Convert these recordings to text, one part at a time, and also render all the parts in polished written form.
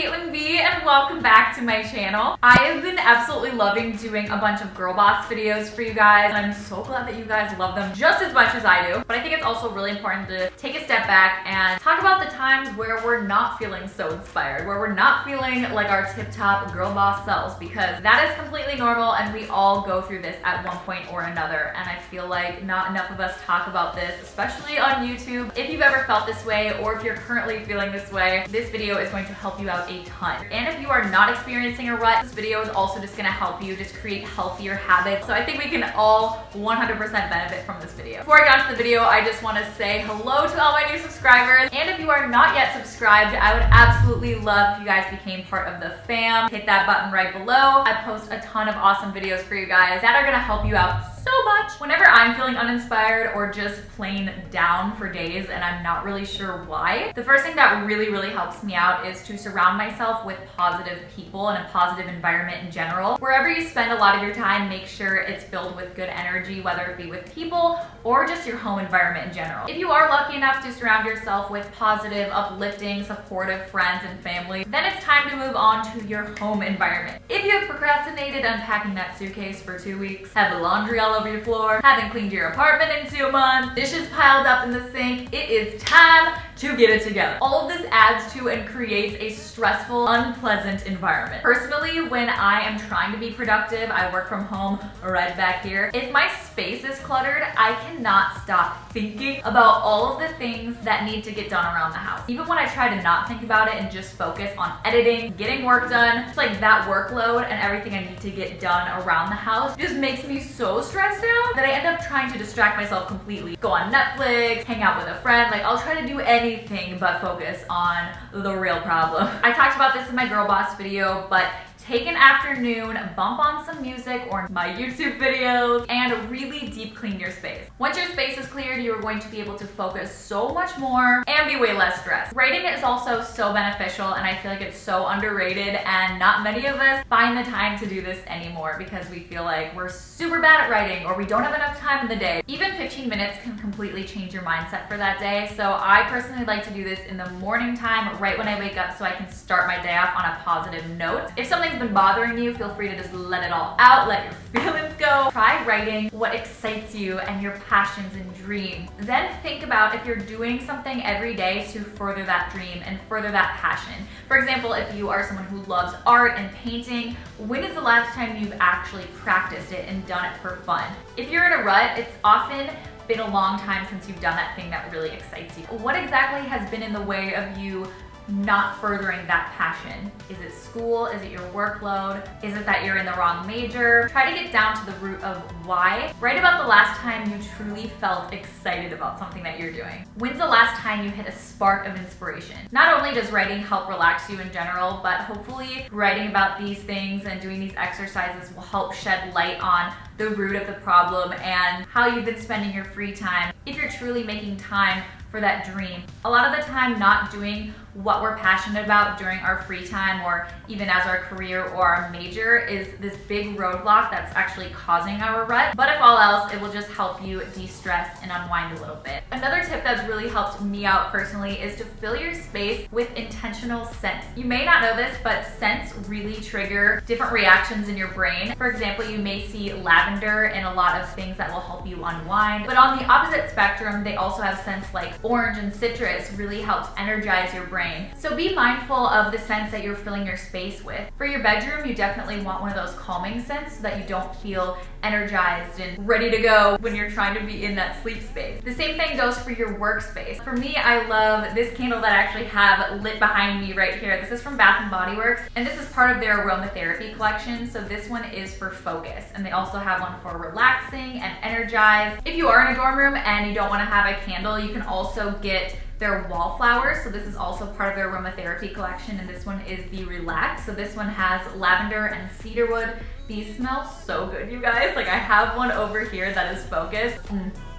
Caitlin B, and welcome back to my channel. I have been absolutely loving doing a bunch of girl boss videos for you guys, and I'm so glad that you guys love them just as much as I do. But I think it's also really important to take a step back and talk about the times where we're not feeling so inspired, where we're not feeling like our tip-top girl boss selves, because that is completely normal and we all go through this at one point or another. And I feel like not enough of us talk about this, especially on YouTube. If you've ever felt this way, or if you're currently feeling this way, this video is going to help you out a ton. And if you are not experiencing a rut, this video is also just gonna help you just create healthier habits. So I think we can all 100% benefit from this video. Before I get into the video, I just wanna say hello to all my new subscribers. And if you are not yet subscribed, I would absolutely love if you guys became part of the fam. Hit that button right below. I post a ton of awesome videos for you guys that are gonna help you out so much. Whenever I'm feeling uninspired or just plain down for days and I'm not really sure why, the first thing that really helps me out is to surround myself with positive people and a positive environment in general. Wherever you spend a lot of your time, make sure it's filled with good energy, whether it be with people or just your home environment in general. If you are lucky enough to surround yourself with positive, uplifting, supportive friends and family, then it's time to move on to your home environment. If you have procrastinated unpacking that suitcase for 2 weeks, have the laundry all over your floor, haven't cleaned your apartment in 2 months, dishes piled up in the sink, it is time to get it together. All of this adds to and creates a stressful, unpleasant environment. Personally, when I am trying to be productive, I work from home right back here. If my space is cluttered, I cannot stop thinking about all of the things that need to get done around the house. Even when I try to not think about it and just focus on editing, getting work done, it's like that workload and everything I need to get done around the house just makes me so stressed out that I end up trying to distract myself completely. Go on Netflix, hang out with a friend, like I'll try to do anything but focus on the real problem. I talked about this in my girl boss video, but take an afternoon, bump on some music or my YouTube videos, and really deep clean your space. Once your space is cleared, you're going to be able to focus so much more and be way less stressed. Writing is also so beneficial, and I feel like it's so underrated, and not many of us find the time to do this anymore because we feel like we're super bad at writing or we don't have enough time in the day. Even 15 minutes can completely change your mindset for that day. So I personally like to do this in the morning time, right when I wake up, so I can start my day off on a positive note. If something's been bothering you, feel free to just let it all out, let your feelings go. Try writing what excites you and your passions and dreams. Then think about if you're doing something every day to further that dream and further that passion. For example, if you are someone who loves art and painting, when is the last time you've actually practiced it and done it for fun? If you're in a rut, it's often been a long time since you've done that thing that really excites you. What exactly has been in the way of you not furthering that passion? Is it school? Is it your workload? Is it that you're in the wrong major? Try to get down to the root of why. Write about the last time you truly felt excited about something that you're doing. When's the last time you hit a spark of inspiration? Not only does writing help relax you in general, but hopefully writing about these things and doing these exercises will help shed light on the root of the problem and how you've been spending your free time. If you're truly making time for that dream. A lot of the time, not doing what we're passionate about during our free time or even as our career or our major is this big roadblock that's actually causing our rut. But if all else, it will just help you de-stress and unwind a little bit. Another tip that's really helped me out personally is to fill your space with intentional scents. You may not know this, but scents really trigger different reactions in your brain. For example, you may see lavender in a lot of things that will help you unwind. But on the opposite spectrum, they also have scents like orange and citrus really helps energize your brain. So be mindful of the scents that you're filling your space with. For your bedroom, you definitely want one of those calming scents so that you don't feel energized and ready to go when you're trying to be in that sleep space. The same thing goes for your workspace. For me, I love this candle that I actually have lit behind me right here. This is from Bath & Body Works, and this is part of their aromatherapy collection. So this one is for focus, and they also have one for relaxing and energized. If you are in a dorm room and you don't want to have a candle, you can also get their wallflowers. So this is also part of their aromatherapy collection, and this one is the Relax. So this one has lavender and cedarwood. These smell so good, you guys. Like I have one over here that is focused.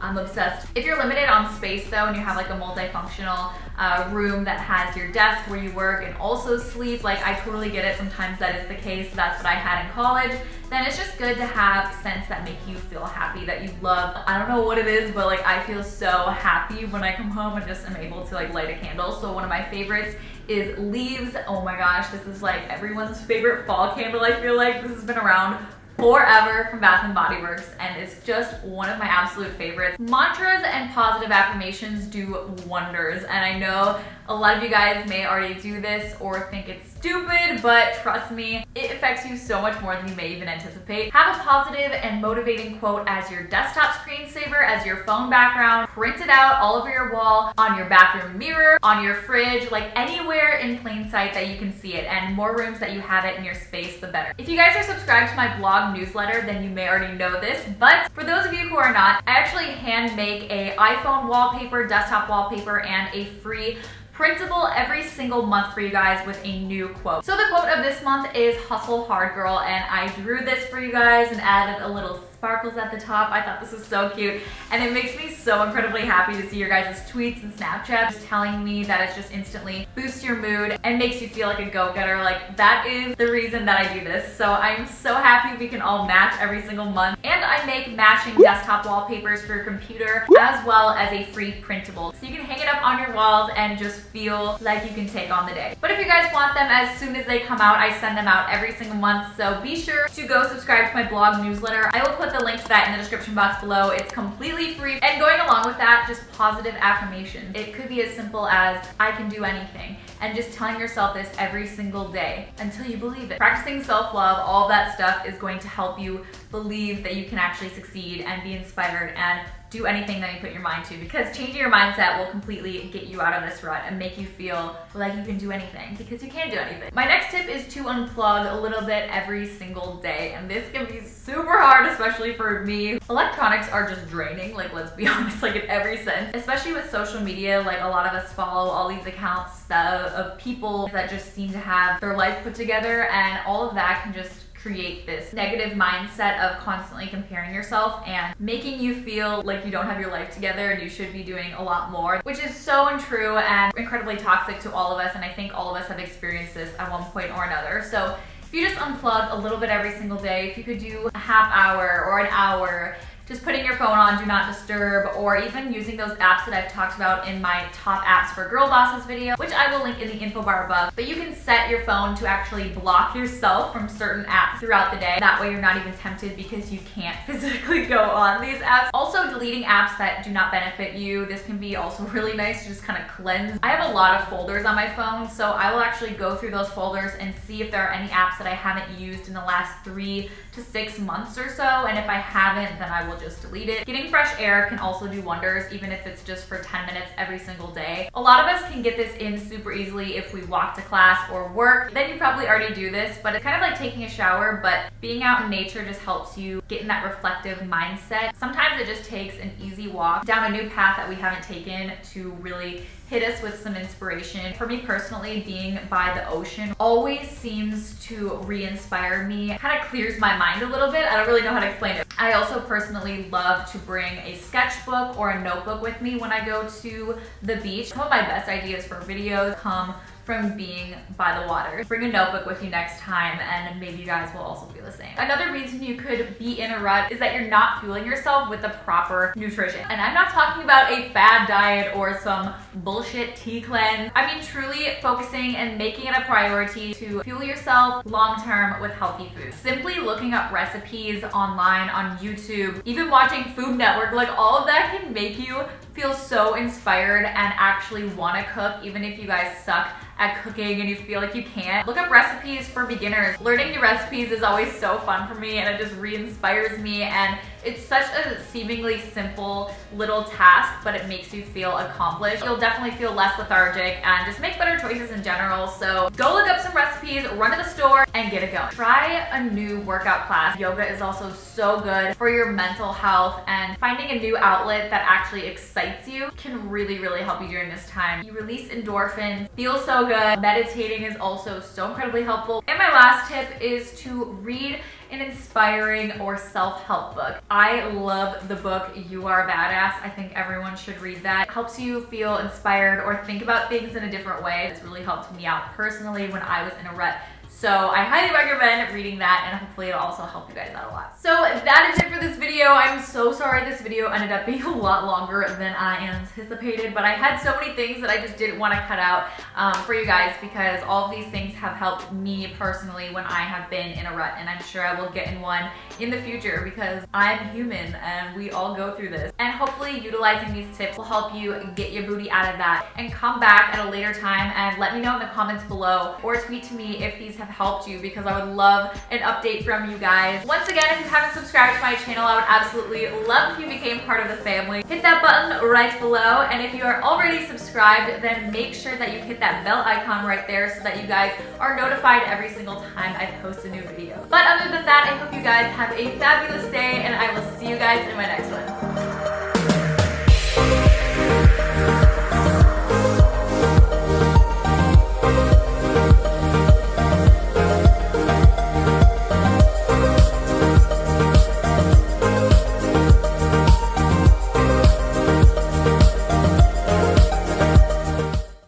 I'm obsessed. If you're limited on space though, and you have like a multifunctional room that has your desk where you work and also sleep, like I totally get it. Sometimes that is the case. That's what I had in college. Then it's just good to have scents that make you feel happy, that you love. I don't know what it is, but like I feel so happy when I come home and just am able to like light a candle. So one of my favorites is leaves. Oh my gosh, this is like everyone's favorite fall candle. I feel like this has been around forever from Bath and Body Works, and it's just one of my absolute favorites. Mantras and positive affirmations do wonders, and I know a lot of you guys may already do this or think it's stupid, but trust me, it affects you so much more than you may even anticipate. Have a positive and motivating quote as your desktop screensaver, as your phone background, print it out all over your wall, on your bathroom mirror, on your fridge, like anywhere in plain sight that you can see it, and more rooms that you have it in your space, the better. If you guys are subscribed to my blog newsletter, then you may already know this, but for those of you who are not, I actually hand make a iPhone wallpaper, desktop wallpaper, and a free printable every single month for you guys with a new quote. So the quote of this month is "Hustle hard, girl," and I drew this for you guys and added a little sparkles at the top. I thought this was so cute, and it makes me so incredibly happy to see your guys' tweets and Snapchats telling me that it just instantly boosts your mood and makes you feel like a go-getter. Like, that is the reason that I do this. So I'm so happy we can all match every single month. And I make matching desktop wallpapers for your computer as well as a free printable. So you can hang it up on your walls and just feel like you can take on the day. But if you guys want them as soon as they come out, I send them out every single month. So be sure to go subscribe to my blog newsletter. I will put the link to that in the description box below. It's completely free. And going along with that, just positive affirmations. It could be as simple as "I can do anything," and just telling yourself this every single day until you believe it. Practicing self-love, all that stuff is going to help you believe that you can actually succeed and be inspired and do anything that you put your mind to, because changing your mindset will completely get you out of this rut and make you feel like you can do anything, because you can do anything. My next tip is to unplug a little bit every single day, and this can be super hard, especially for me. Electronics are just draining, like, let's be honest, like in every sense, especially with social media. Like, a lot of us follow all these accounts of people that just seem to have their life put together, and all of that can just create this negative mindset of constantly comparing yourself and making you feel like you don't have your life together and you should be doing a lot more, which is so untrue and incredibly toxic to all of us. And I think all of us have experienced this at one point or another. So if you just unplug a little bit every single day, if you could do a half hour or an hour, just putting your phone on do not disturb, or even using those apps that I've talked about in my top apps for girl bosses video, which I will link in the info bar above. But you can set your phone to actually block yourself from certain apps throughout the day. That way you're not even tempted because you can't physically go on these apps. Also, deleting apps that do not benefit you. This can be also really nice to just kind of cleanse. I have a lot of folders on my phone, so I will actually go through those folders and see if there are any apps that I haven't used in the last 3 to 6 months or so, and if I haven't, then I will just delete it. Getting fresh air can also do wonders, even if it's just for 10 minutes every single day. A lot of us can get this in super easily if we walk to class or work. Then you probably already do this, but it's kind of like taking a shower, but being out in nature just helps you get in that reflective mindset. Sometimes it just takes an easy walk down a new path that we haven't taken to really hit us with some inspiration. For me personally, being by the ocean always seems to re-inspire me. It kind of clears my mind a little bit. I don't really know how to explain it. I also personally love to bring a sketchbook or a notebook with me when I go to the beach. Some of my best ideas for videos come from being by the water. Bring a notebook with you next time, and maybe you guys will also feel the same. Another reason you could be in a rut is that you're not fueling yourself with the proper nutrition. And I'm not talking about a fad diet or some bullshit tea cleanse. I mean truly focusing and making it a priority to fuel yourself long-term with healthy food. Simply looking up recipes online, on YouTube, even watching Food Network, like all of that can make you feel so inspired and actually want to cook, even if you guys suck at cooking and you feel like you can't. Look up recipes for beginners. Learning new recipes is always so fun for me, and it just re-inspires me, and it's such a seemingly simple little task, but it makes you feel accomplished. You'll definitely feel less lethargic and just make better choices in general. So go look up some recipes, run to the store, and get it going. Try a new workout class. Yoga is also so good for your mental health, and finding a new outlet that actually excites you can really, really help you during this time. You release endorphins, feel so good. Meditating is also so incredibly helpful. And my last tip is to read an inspiring or self-help book. I love the book You Are Badass. I think everyone should read that. It helps you feel inspired or think about things in a different way. It's really helped me out personally when I was in a rut. So I highly recommend reading that, and hopefully it'll also help you guys out a lot. So that is it for this video. I'm so sorry this video ended up being a lot longer than I anticipated, but I had so many things that I just didn't want to cut out for you guys, because all of these things have helped me personally when I have been in a rut, and I'm sure I will get in one in the future because I'm human and we all go through this. And hopefully utilizing these tips will help you get your booty out of that and come back at a later time and let me know in the comments below, or tweet to me if these have helped you, because I would love an update from you guys. Once again, if you haven't subscribed to my channel, I would absolutely love if you became part of the family. Hit that button right below, and if you are already subscribed, then make sure that you hit that bell icon right there so that you guys are notified every single time I post a new video. But other than that, I hope you guys have a fabulous day, and I will see you guys in my next one.